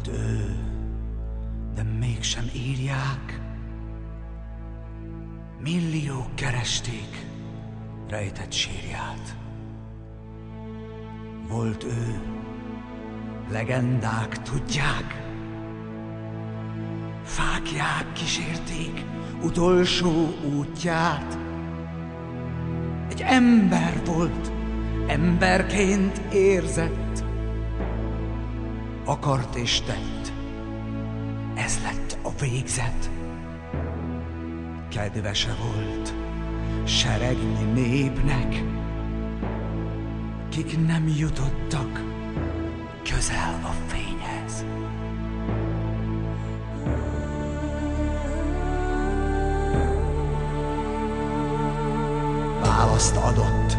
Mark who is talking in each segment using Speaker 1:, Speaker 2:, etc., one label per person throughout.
Speaker 1: Volt ő, de mégsem írják. Milliók keresték rejtett sírját. Volt ő, legendák tudják. Fáklyák kísérték utolsó útját. Egy ember volt, emberként érzett. Akart és tett, ez lett a végzet. Kedvese volt seregnyi népnek, kik nem jutottak közel a fényhez. Választ adott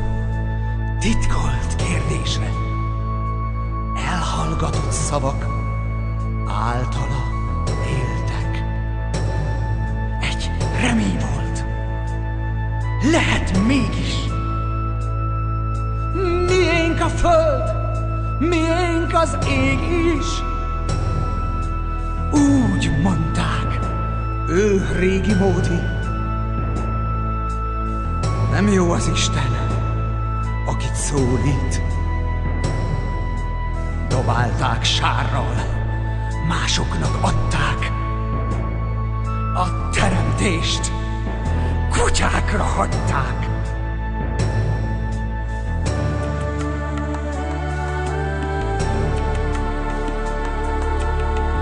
Speaker 1: titkolt kérdésre, elhallgatott szavak általa éltek. Egy remény volt, lehet mégis. Miénk a föld, miénk az ég is. Úgy mondták, ő régi módi. Nem jó az Isten, akit szólít. Dobálták sárral, másoknak adták. A teremtést kutyákra hagyták.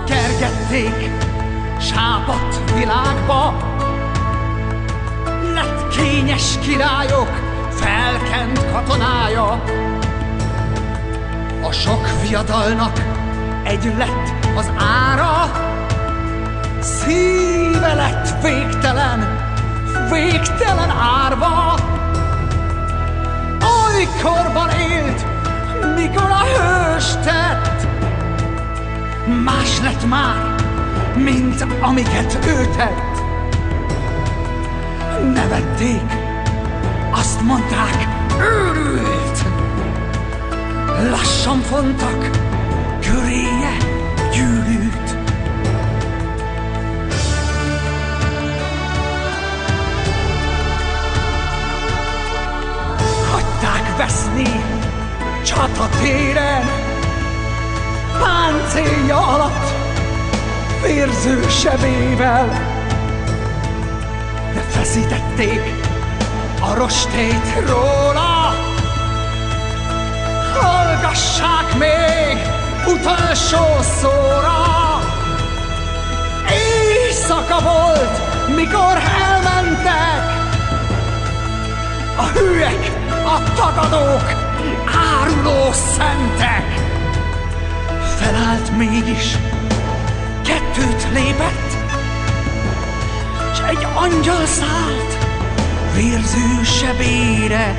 Speaker 1: Kergették sápadt világba, lett kényes királyok felkent katonája. A sok viadalnak egy lett az ára, szíve lett végtelen, végtelen árva. Olykorban élt, mikor a hős tett, más lett már, mint amiket ő tett. Nevették, azt mondták, őrült. Lassan fontak, köréje gyűlült. Hagyták veszni csatatéren, páncélja alatt vérző sebével. De feszítették a rostét róla. Hallgassák még utolsó szóra. Éjszaka volt, mikor elmentek. A hülyek, a tagadók, áruló szentek. Felállt mégis, kettőt lépett, s egy angyal szállt vérző sebére.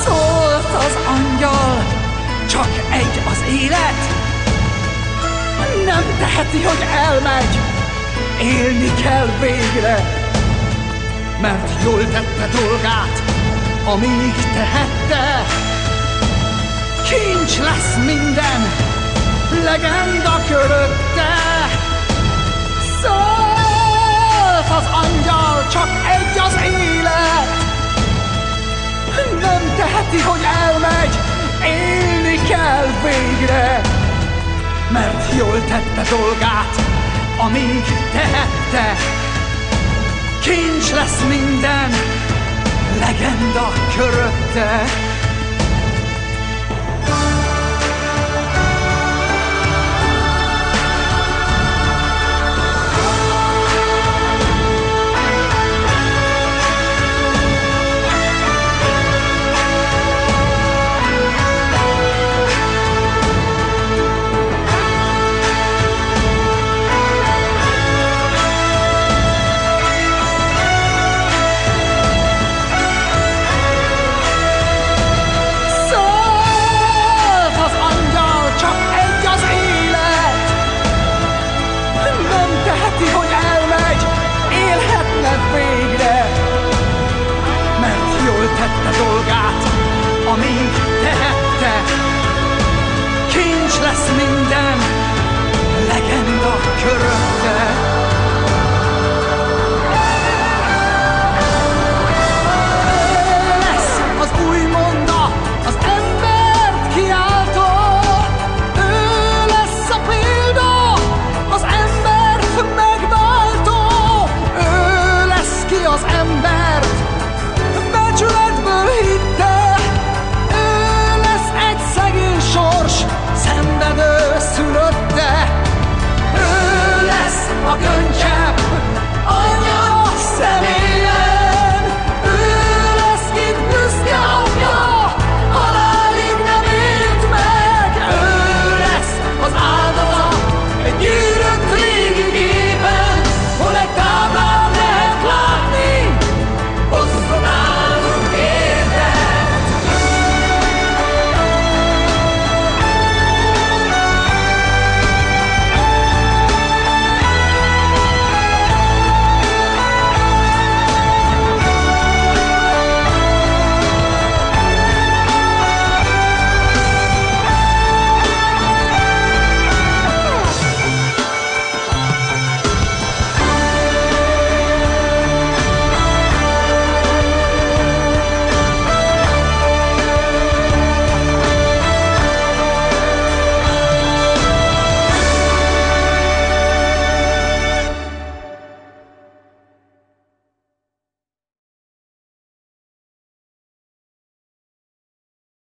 Speaker 1: Szólt az angyal, csak egy az élet. Nem teheti, hogy elmegy, élni kell végre. Mert jól tette dolgát, amíg tehette. Kincs lesz minden, legenda körötte. Szólt az angyal, csak egy az élet. Nem teheti, hogy elmegy, élni kell végre. Mert jól tette dolgát, amíg tehette. Kincs lesz minden, legenda körötte.